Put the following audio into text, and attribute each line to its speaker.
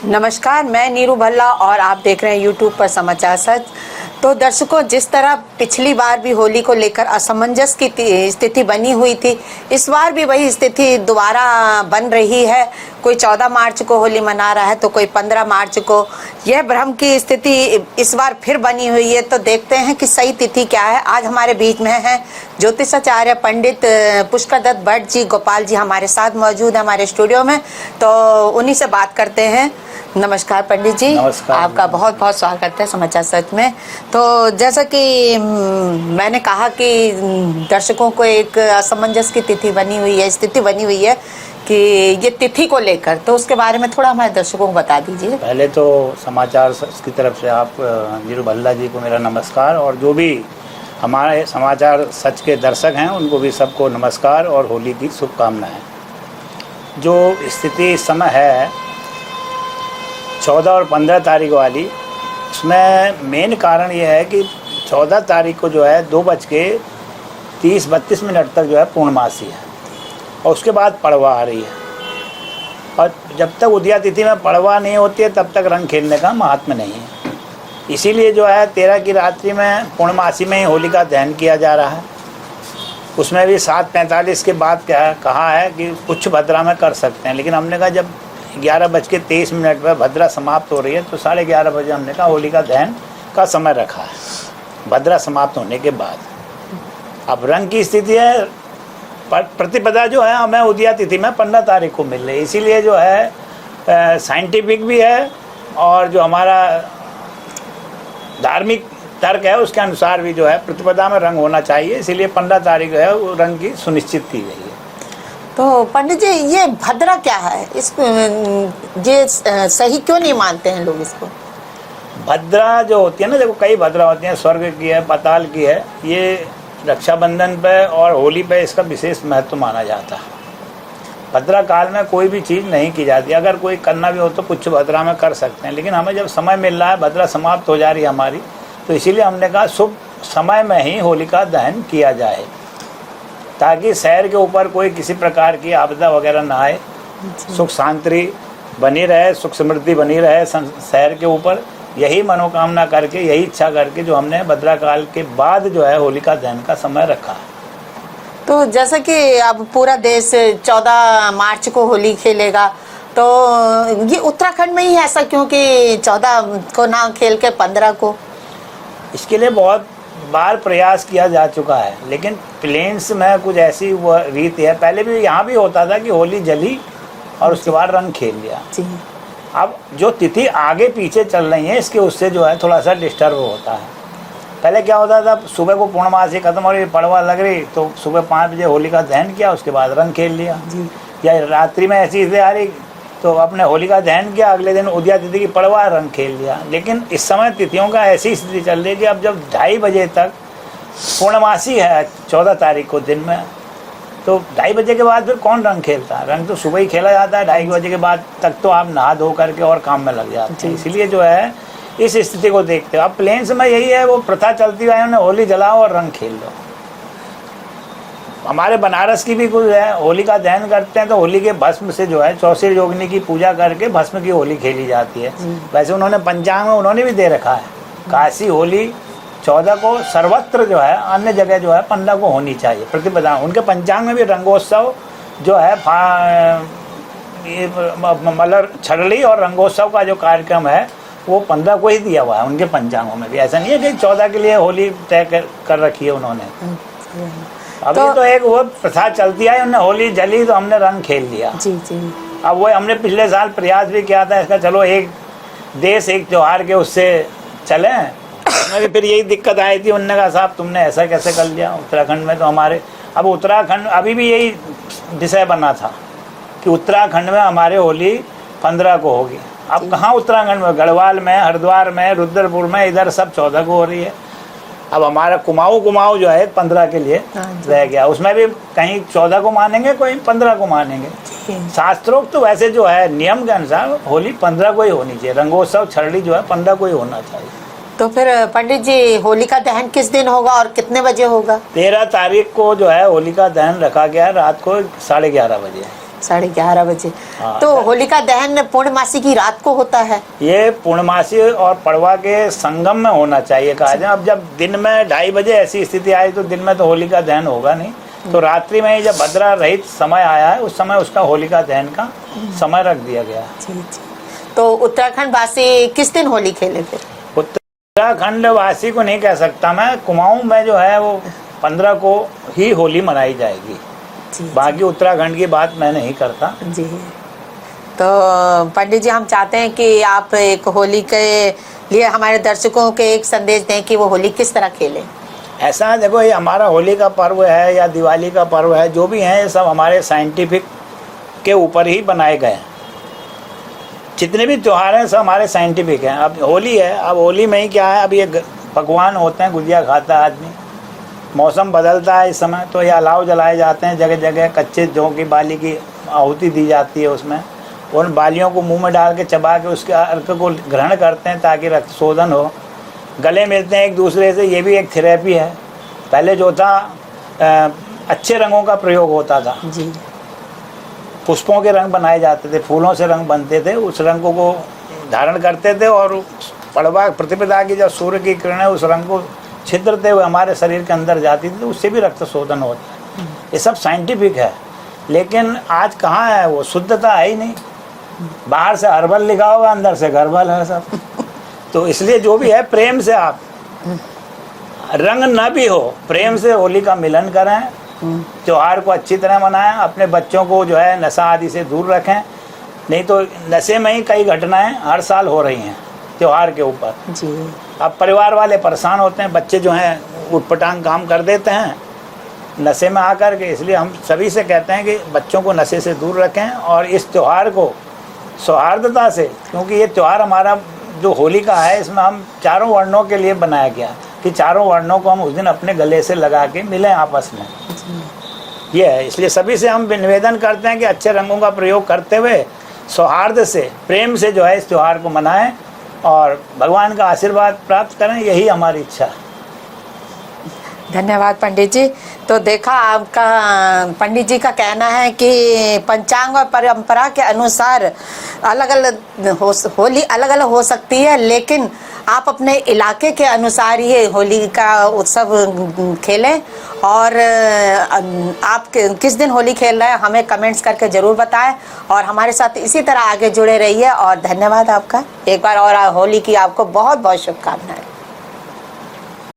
Speaker 1: नमस्कार, मैं नीरू भल्ला और आप देख रहे हैं यूट्यूब पर समाचार सच। तो दर्शकों, जिस तरह पिछली बार भी होली को लेकर असमंजस की स्थिति बनी हुई थी, इस बार भी वही स्थिति दोबारा बन रही है। कोई 14 मार्च को होली मना रहा है तो कोई 15 मार्च को। यह भ्रम की स्थिति इस बार फिर बनी हुई है। तो देखते हैं कि सही तिथि क्या है। आज हमारे बीच में हैं ज्योतिषाचार्य पंडित पुष्कर दत्त भट्ट जी, गोपाल जी हमारे साथ मौजूद है हमारे स्टूडियो में। तो उन्हीं से बात करते हैं। नमस्कार पंडित जी।
Speaker 2: नमस्कार।
Speaker 1: आपका बहुत बहुत स्वागत है समाचार सच में। तो जैसा कि मैंने कहा कि दर्शकों को एक असमंजस की तिथि बनी हुई है, स्थिति बनी हुई है कि ये तिथि को लेकर, तो उसके बारे में थोड़ा हमारे दर्शकों को बता दीजिए।
Speaker 2: पहले तो समाचार सच की तरफ से आप नीरू भल्ला जी को मेरा नमस्कार, और जो भी हमारे समाचार सच के दर्शक हैं उनको भी सबको नमस्कार और होली की शुभकामनाएं। जो स्थिति इस समय है 14 और 15 तारीख वाली, उसमें मेन कारण ये है कि 14 तारीख को जो है 2:30-32 तक जो है पूर्णमासी है, और उसके बाद पड़वा आ रही है। और जब तक उदया तिथि में पड़वा नहीं होती है तब तक रंग खेलने का महात्म्य नहीं है। इसीलिए जो है 13 की रात्रि में पूर्णमासी में ही होली का दहन किया जा रहा है। उसमें भी 7:45 के बाद क्या कहा है कि उच्च भद्रा में कर सकते हैं, लेकिन हमने कहा जब 11:23 पर भद्रा समाप्त हो रही है तो 11:30 बजे हमने कहा होली का दहन का समय रखा है भद्रा समाप्त होने के बाद। अब रंग की स्थिति है, प्रतिपदा जो है हमें उदया तिथि में 15 तारीख को मिल रही है। इसीलिए जो है साइंटिफिक भी है और जो हमारा धार्मिक तर्क है उसके अनुसार भी जो है प्रतिपदा में रंग होना चाहिए। इसीलिए 15 तारीख है वो रंग की सुनिश्चित की गई है।
Speaker 1: तो पंडित जी, ये भद्रा क्या है? इसको ये सही क्यों नहीं मानते हैं लोग इसको?
Speaker 2: भद्रा जो होती है ना, देखो कई भद्रा होती हैं, स्वर्ग की है, पाताल की है। ये रक्षाबंधन पे और होली पे इसका विशेष महत्व माना जाता है। भद्रा काल में कोई भी चीज़ नहीं की जाती। अगर कोई करना भी हो तो कुछ भद्रा में कर सकते हैं, लेकिन हमें जब समय मिल रहा है, भद्रा समाप्त हो जा रही है हमारी, तो इसीलिए हमने कहा शुभ समय में ही होलिका दहन किया जाए, ताकि शहर के ऊपर कोई किसी प्रकार की आपदा वगैरह ना आए, सुख शांति बनी रहे, सुख समृद्धि बनी रहे शहर के ऊपर। यही मनोकामना करके, यही इच्छा करके जो हमने भद्रा काल के बाद जो है होलिका दहन का समय रखा है।
Speaker 1: तो जैसा कि अब पूरा देश 14 मार्च को होली खेलेगा, तो ये उत्तराखंड में ही ऐसा क्यों कि 14 को ना खेल के 15 को?
Speaker 2: इसके लिए बहुत बार प्रयास किया जा चुका है, लेकिन प्लेन्स में कुछ ऐसी वह रीति है। पहले भी यहाँ भी होता था कि होली जली और उसके बाद रंग खेल लिया। अब जो तिथि आगे पीछे चल रही है इसके उससे जो है थोड़ा सा डिस्टर्ब होता है। पहले क्या होता था, सुबह को पूर्णमासी खत्म हो रही, पड़वा लग रही तो सुबह 5 बजे होली का दहन किया, उसके बाद रंग खेल लिया। या रात्रि में ऐसी स्थिति आ रही तो अपने होली का दहन किया, अगले दिन उदया तिथि की पड़वा रंग खेल लिया। लेकिन इस समय तिथियों का ऐसी स्थिति चल रही है कि अब जब 2:30 बजे तक पूर्णमासी है 14 तारीख को दिन में, तो 2:30 बजे के बाद फिर कौन रंग खेलता है? रंग तो सुबह ही खेला जाता है। 2:30 बजे के बाद तक तो आप नहा धो करके और काम में लग जाते हैं। इसीलिए जो है इस स्थिति को देखते हो। अब प्लेन्स में यही है, वो प्रथा चलती है, उन्हें होली जलाओ और रंग खेल लो। हमारे बनारस की भी कुछ है, होली का दहन करते हैं तो होली के भस्म से जो है 64 योगिनी की पूजा करके भस्म की होली खेली जाती है। वैसे उन्होंने पंचांग में उन्होंने भी दे रखा है, काशी होली 14 को, सर्वत्र जो है अन्य जगह जो है 15 को होनी चाहिए प्रतिपदा। उनके पंचांग में भी रंगोत्सव जो है मतलब छड़ली और रंगोत्सव का जो कार्यक्रम है वो 15 को ही दिया हुआ है उनके पंचांगों में भी। ऐसा नहीं है कि 14 के लिए होली तय कर रखी है उन्होंने। अभी तो एक वो प्रथा चलती है, उन्होंने होली जली तो हमने रंग खेल लिया। अब वो हमने पिछले साल प्रयास भी किया था इसका, चलो एक देश एक त्यौहार के उससे चलें। उसमें भी फिर यही दिक्कत आई थी, उन्होंने कहा साहब तुमने ऐसा कैसे कर लिया उत्तराखंड में। तो हमारे अब उत्तराखंड अभी भी यही विषय बना था कि उत्तराखंड में हमारे होली 15 को होगी। अब कहाँ उत्तराखंड में, गढ़वाल में, हरिद्वार में, रुद्रपुर में, इधर सब 14 को हो रही है। अब हमारा कुमाऊं जो है 15 के लिए रह गया। उसमें भी कहीं 14 को मानेंगे, कोई 15 को मानेंगे। शास्त्रोक्त तो वैसे जो है नियम के अनुसार होली 15 को ही होनी चाहिए। रंगोत्सव छड़ली जो है 15 को ही होना चाहिए।
Speaker 1: तो फिर पंडित जी, होलिका दहन किस दिन होगा और कितने बजे होगा?
Speaker 2: 13 तारीख को जो है होलिका दहन रखा गया है, रात को 11:30 बजे।
Speaker 1: 11:30 बजे।
Speaker 2: हाँ,
Speaker 1: तो होलिका दहन पूर्णमासी की रात को होता है?
Speaker 2: ये पूर्णमासी और पड़वा के संगम में होना चाहिए कहा जाए। अब जब दिन में 2:30 बजे ऐसी स्थिति आई तो दिन में तो होलिका दहन होगा नहीं, तो रात्रि में ही जब भद्रा रहित समय आया है उस समय उसका होलिका दहन का समय रख दिया गया।
Speaker 1: जी जी। तो उत्तराखंड वासी किस दिन होली खेले फिर?
Speaker 2: उत्तराखंड वासी को नहीं कह सकता मैं, कुमाऊं में जो है वो 15 को ही होली मनाई जाएगी।
Speaker 1: जी
Speaker 2: बाकी उत्तराखंड की बात मैं नहीं करता।
Speaker 1: जी। तो पंडित जी हम चाहते हैं कि आप एक होली के लिए हमारे दर्शकों के एक संदेश दें कि वो होली किस तरह खेलें।
Speaker 2: ऐसा देखो, ये हमारा होली का पर्व है या दिवाली का पर्व है, जो भी है ये सब हमारे साइंटिफिक के ऊपर ही बनाए गए हैं। जितने भी त्यौहार हैं सब हमारे साइंटिफिक हैं। अब होली है, अब होली में ही क्या है, अब ये पकवान होते हैं, गुजिया खाता है आदमी, मौसम बदलता है इस समय तो ये अलाव जलाए जाते हैं जगह जगह, कच्चे जौ की बाली की आहुति दी जाती है उसमें, उन बालियों को मुंह में डाल के चबा के उसके अर्क को ग्रहण करते हैं ताकि रक्त शोधन हो। गले मिलते हैं एक दूसरे से, ये भी एक थेरेपी है। पहले जो था अच्छे रंगों का प्रयोग होता था
Speaker 1: जी।
Speaker 2: पुष्पों के रंग बनाए जाते थे, फूलों से रंग बनते थे, उस रंग को धारण करते थे और पड़वा प्रतिपदा की जब सूर्य की किरणें उस रंग को छिद्रते हुए हमारे शरीर के अंदर जाती थी तो उससे भी रक्त शोधन होता है। ये सब साइंटिफिक है, लेकिन आज कहाँ है वो शुद्धता है ही नहीं। बाहर से हर्बल लिखा होगा, अंदर से गरबल है सब। तो इसलिए जो भी है प्रेम से, आप रंग न भी हो, प्रेम से होली का मिलन करें, त्योहार को अच्छी तरह मनाएं, अपने बच्चों को जो है नशा आदि से दूर रखें। नहीं तो नशे में ही कई घटनाएं हर साल हो रही हैं त्योहार के ऊपर।
Speaker 1: जी।
Speaker 2: अब परिवार वाले परेशान होते हैं, बच्चे जो हैं उटपटांग काम कर देते हैं नशे में आकर के। इसलिए हम सभी से कहते हैं कि बच्चों को नशे से दूर रखें और इस त्यौहार को सौहार्दता से, क्योंकि ये त्यौहार हमारा जो होली का है इसमें हम चारों वर्णों के लिए बनाया गया कि चारों वर्णों को हम उस दिन अपने गले से लगा के मिलें आपस में। ये है, इसलिए सभी से हम निवेदन करते हैं कि अच्छे रंगों का प्रयोग करते हुए सौहार्द से, प्रेम से जो है इस त्यौहार को मनाएं और भगवान का आशीर्वाद प्राप्त करें, यही हमारी इच्छा है।
Speaker 1: धन्यवाद पंडित जी। तो देखा, आपका पंडित जी का कहना है कि पंचांग और परंपरा के अनुसार अलग अलग होली अलग अलग हो सकती है, लेकिन आप अपने इलाके के अनुसार ये होली का उत्सव खेलें। और आप किस दिन होली खेल रहे हैं हमें कमेंट्स करके ज़रूर बताएं और हमारे साथ इसी तरह आगे जुड़े रहिए। और धन्यवाद आपका एक बार, और होली की आपको बहुत बहुत शुभकामनाएं।